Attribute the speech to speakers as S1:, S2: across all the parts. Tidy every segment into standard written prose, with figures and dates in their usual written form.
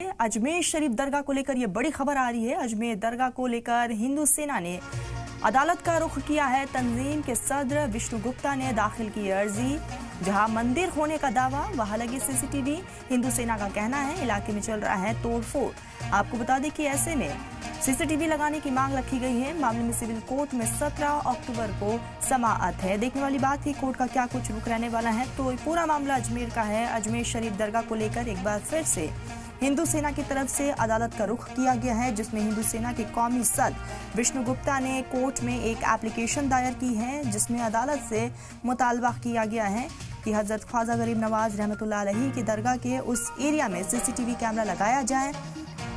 S1: अजमेर शरीफ दरगाह को लेकर ये बड़ी खबर आ रही है। अजमेर दरगाह को लेकर हिंदू सेना ने अदालत का रुख किया है। तंजीम के सदर विष्णु गुप्ता ने दाखिल की अर्जी। जहां मंदिर होने का दावा, वहां लगी सीसीटीवी। हिंदू सेना का कहना है इलाके में चल रहा है तोड़फोड़। आपको बता दें कि ऐसे में सीसीटीवी लगाने की मांग रखी गई है। मामले में सिविल कोर्ट में 17 अक्टूबर को समाअत है। देखने वाली बात है कोर्ट का क्या कुछ रुख रहने वाला है। तो पूरा मामला अजमेर का है। अजमेर शरीफ दरगाह को लेकर एक बार फिर से हिंदू सेना की तरफ से अदालत का रुख किया गया है, जिसमें हिंदू सेना के कौमी सदर विष्णु गुप्ता ने कोर्ट में एक एप्लीकेशन दायर की है, जिसमें अदालत से मुतालबा किया गया है कि हजरत ख्वाजा गरीब नवाज रहमतुल्लाह अलैहि की दरगाह के उस एरिया में सीसीटीवी कैमरा लगाया जाए।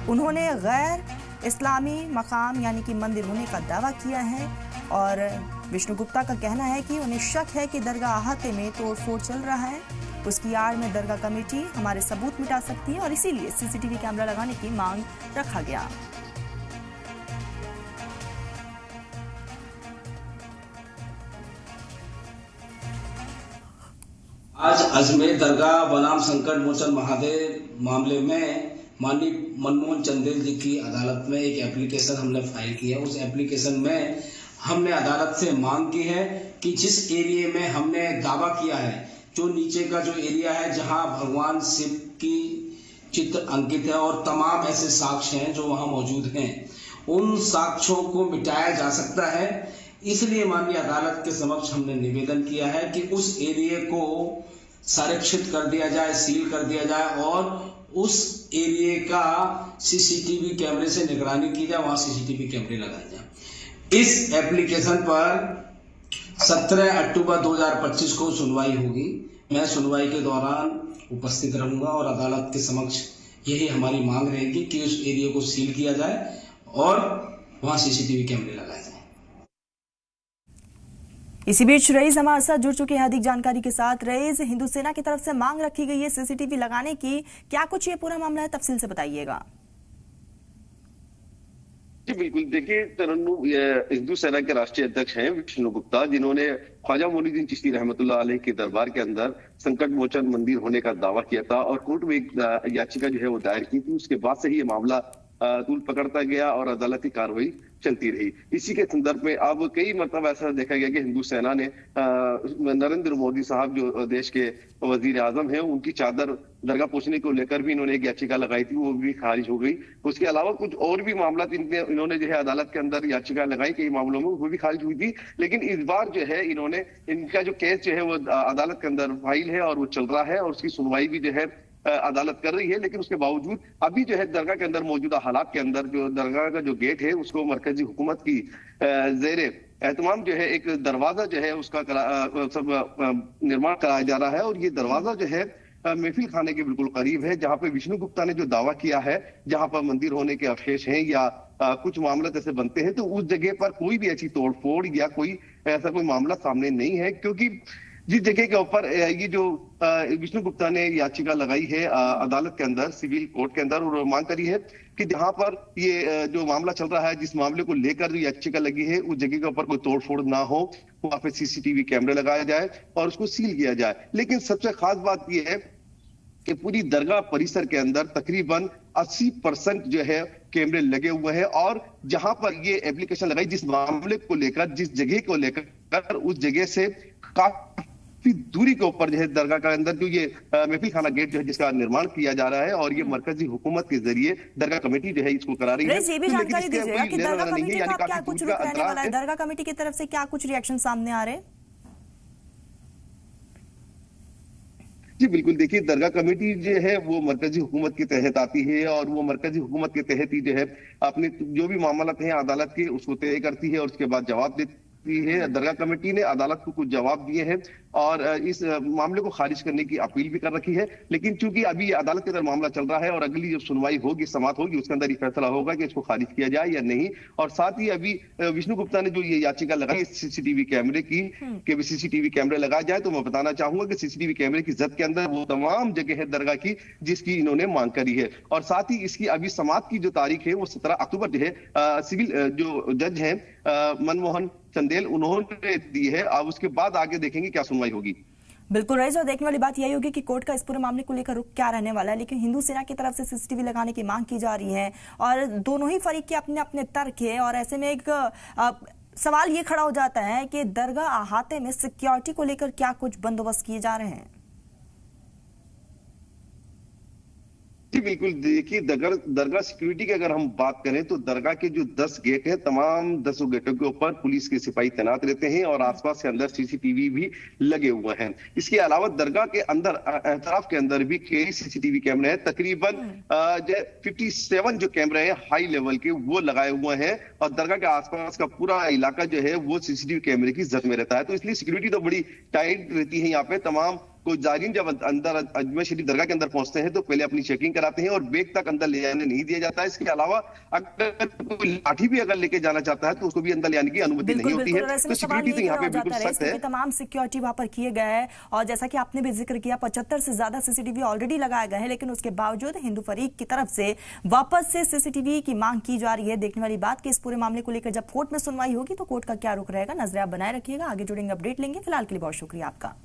S1: उन्होंने गैर इस्लामी मकाम यानी कि मंदिर होने का दावा किया है और विष्णु गुप्ता का कहना है कि उन्हें शक है कि दरगाह अहाते में तोड़फोड़ चल रहा है। उसकी आड़ में दरगाह कमेटी हमारे सबूत मिटा सकती है और इसीलिए सीसीटीवी कैमरा लगाने की मांग रखा गया।
S2: आज अजमेर दरगाह बनाम संकट मोचन महादेव मामले में माननीय मनमोहन चंदेल जी की अदालत में एक एप्लीकेशन हमने फाइल किया। उस एप्लीकेशन में हमने अदालत से मांग की है कि जिस एरिया में हमने दावा किया है, जो नीचे का जो एरिया है जहां भगवान शिव की चित्र अंकित है और तमाम ऐसे साक्ष्य हैं जो वहां मौजूद हैं, उन साक्ष्यों को मिटाया जा सकता है। इसलिए माननीय अदालत के समक्ष हमने निवेदन किया है कि उस एरिया को संरक्षित कर दिया जाए, सील कर दिया जाए और उस एरिया का सीसीटीवी कैमरे से निगरानी की जाए, वहां सीसीटीवी कैमरे लगाए जाए। इस एप्लीकेशन पर 17 अक्टूबर 2025 को सुनवाई होगी। मैं सुनवाई के दौरान उपस्थित रहूंगा और अदालत के समक्ष यही हमारी मांग रहेगी कि उस एरिया को सील किया जाए और वहां सीसीटीवी कैमरे लगाए जाए।
S1: इसी बीच रईस हमारे साथ जुड़ चुके हैं अधिक जानकारी के साथ। रईस, हिंदू सेना की तरफ से मांग रखी गई है सीसीटीवी लगाने की, क्या कुछ ये पूरा मामला है, तफसील से बताइएगा।
S3: जी बिल्कुल, देखिए तरन्नुम हिंदू सेना के राष्ट्रीय अध्यक्ष हैं विष्णु गुप्ता, जिन्होंने ख्वाजा मोइनुद्दीन चिश्ती रहमतुल्लाह अलैहि के दरबार के अंदर संकट मोचन मंदिर होने का दावा किया था और कोर्ट में एक याचिका जो है वो दायर की थी। उसके बाद से ही ये मामला तूल पकड़ता गया और अदालती कार्रवाई चलती रही। इसी के संदर्भ में अब कई मतलब ऐसा देखा गया कि हिंदू सेना ने नरेंद्र मोदी साहब जो देश के वजीर आजम हैं, उनकी चादर दरगाह पहुंचने को लेकर भी इन्होंने एक याचिका लगाई थी, वो भी खारिज हो गई। उसके अलावा कुछ और भी मामला इन्होंने जो है अदालत के अंदर याचिका लगाई कई मामलों में, वो भी खारिज हुई थी। लेकिन इस बार जो है इन्होंने इनका जो केस जो है वो अदालत के अंदर फाइल है और वो चल रहा है और उसकी सुनवाई भी जो है अदालत कर रही है। लेकिन उसके बावजूद अभी जो है दरगाह के अंदर मौजूदा हालात के अंदर जो दरगाह का जो गेट है उसको मरकजी हुकूमत की जेरे एहतमाम जो है एक दरवाजा जो है उसका सब निर्माण कराया जा रहा है और ये दरवाजा जो है महफिल खाने के बिल्कुल करीब है, जहां पे विष्णु गुप्ता ने जो दावा किया है जहां पर मंदिर होने के अवशेष हैं या कुछ मामला जैसे बनते हैं, तो उस जगह पर कोई भी ऐसी तोड़फोड़ या कोई ऐसा कोई मामला सामने नहीं है। क्योंकि जिस जगह के ऊपर ये जो विष्णु गुप्ता ने याचिका लगाई है अदालत के अंदर, सिविल कोर्ट के अंदर, और मांग करी है कि जहां पर ये जो मामला चल रहा है, जिस मामले को लेकर जो याचिका लगी है, उस जगह के ऊपर कोई तोड़फोड़ ना हो, वहां पे सीसीटीवी कैमरे लगाया जाए और उसको सील किया जाए। लेकिन सबसे खास बात यह है कि पूरी दरगाह परिसर के अंदर तकरीबन 80% जो है कैमरे लगे हुए हैं और जहां पर ये एप्लीकेशन लगाई, जिस मामले को लेकर, जिस जगह को लेकर, उस जगह से काफी दूरी के ऊपर जो है दरगाह के अंदर जो ये महफिल खाना गेट जो है जिसका निर्माण किया जा रहा है और ये मरकजी हुकूमत के जरिए दरगाह कमेटी जो है इसको करा रही है।
S1: ये भी जानकारी दीजिएगा कि दरगाह कमेटी का क्या कुछ रुख रहने वाला है, दरगाह कमेटी की तरफ से क्या कुछ रिएक्शन सामने आ रहे हैं?
S3: जी बिल्कुल, देखिए दरगाह कमेटी जो है वो मरकजी हुकूमत के तहत आती है और वो मरकजी हुकूमत के तहत ही जो है अपने जो भी मामला हैं अदालत के उसको तय करती है और उसके बाद जवाब देती है। दरगाह कमेटी ने अदालत को कुछ जवाब दिए हैं और इस मामले को खारिज करने की अपील भी कर रखी है। लेकिन चूंकि अभी अदालत के अंदर मामला चल रहा है और अगली जो सुनवाई होगी, समाअत होगी, उसके अंदर ये फैसला होगा कि इसको खारिज किया जाए या नहीं। और साथ ही अभी विष्णु गुप्ता ने जो ये याचिका लगाई सीसीटीवी कैमरे की कि सीसीटीवी कैमरे लगाए जाए, तो मैं बताना चाहूंगा कि सीसीटीवी कैमरे की जद के अंदर वो तमाम जगह है दरगाह की जिसकी इन्होंने मांग करी है। और साथ ही इसकी अभी समाअत की जो तारीख है वो 17 अक्टूबर जो है सिविल जो जज है मनमोहन चंदेल उन्होंने दी है। अब उसके बाद आगे देखेंगे क्या सुनवाई होगी।
S1: बिल्कुल रईस, और देखने वाली बात यही होगी कि कोर्ट का इस पूरे मामले को लेकर रुख क्या रहने वाला है। लेकिन हिंदू सेना की तरफ से सीसीटीवी लगाने की मांग की जा रही है और दोनों ही फरीक के अपने अपने तर्क है। और ऐसे में एक सवाल ये खड़ा हो जाता है कि दरगाह अहाते में सिक्योरिटी को लेकर क्या कुछ बंदोबस्त किए जा रहे हैं।
S3: जी बिल्कुल, देखिए दरगाह सिक्योरिटी की अगर हम बात करें तो दरगाह के जो 10 गेट हैं, तमाम 10 गेटों के ऊपर पुलिस के सिपाही तैनात रहते हैं और आसपास के अंदर सीसीटीवी भी लगे हुए हैं। इसके अलावा दरगाह के अंदर एतराफ के अंदर भी कई सीसीटीवी कैमरे हैं। तकरीबन 57 जो कैमरे हैं हाई लेवल के वो लगाए हुए हैं और दरगाह के आसपास का पूरा इलाका जो है वो सीसीटीवी कैमरे की जद में रहता है। तो इसलिए सिक्योरिटी तो बड़ी टाइट रहती है यहाँ पे। तमाम कोई जायरीन जब अंदर अजमेर शरीफ दरगाह के अंदर पहुंचते हैं तो पहले अपनी चेकिंग कराते हैं और बैग तक अंदर ले जाने नहीं दिया जाता है। इसके अलावा अगर कोई लाठी भी अगर लेके जाना चाहता है तो उसको भी अंदर ले आने की अनुमति नहीं होती है। तो सिक्योरिटी तो यहाँ पे बिल्कुल सख्त है।
S1: तमाम सिक्योरिटी वहां पर किए गए हैं और जैसा कि आपने भी जिक्र किया 75 से ज्यादा सीसीटीवी ऑलरेडी लगाए गए हैं। लेकिन उसके बावजूद हिंदू फरीक की तरफ से वापस से सीसीटीवी की मांग की जा रही है। देखने वाली बात कि इस पूरे मामले को लेकर जब कोर्ट में सुनवाई होगी तो कोर्ट का क्या रुख रहेगा, नजर आप बनाए रखिएगा। आगे जुड़ेंगे, अपडेट लेंगे। फिलहाल के लिए बहुत शुक्रिया आपका।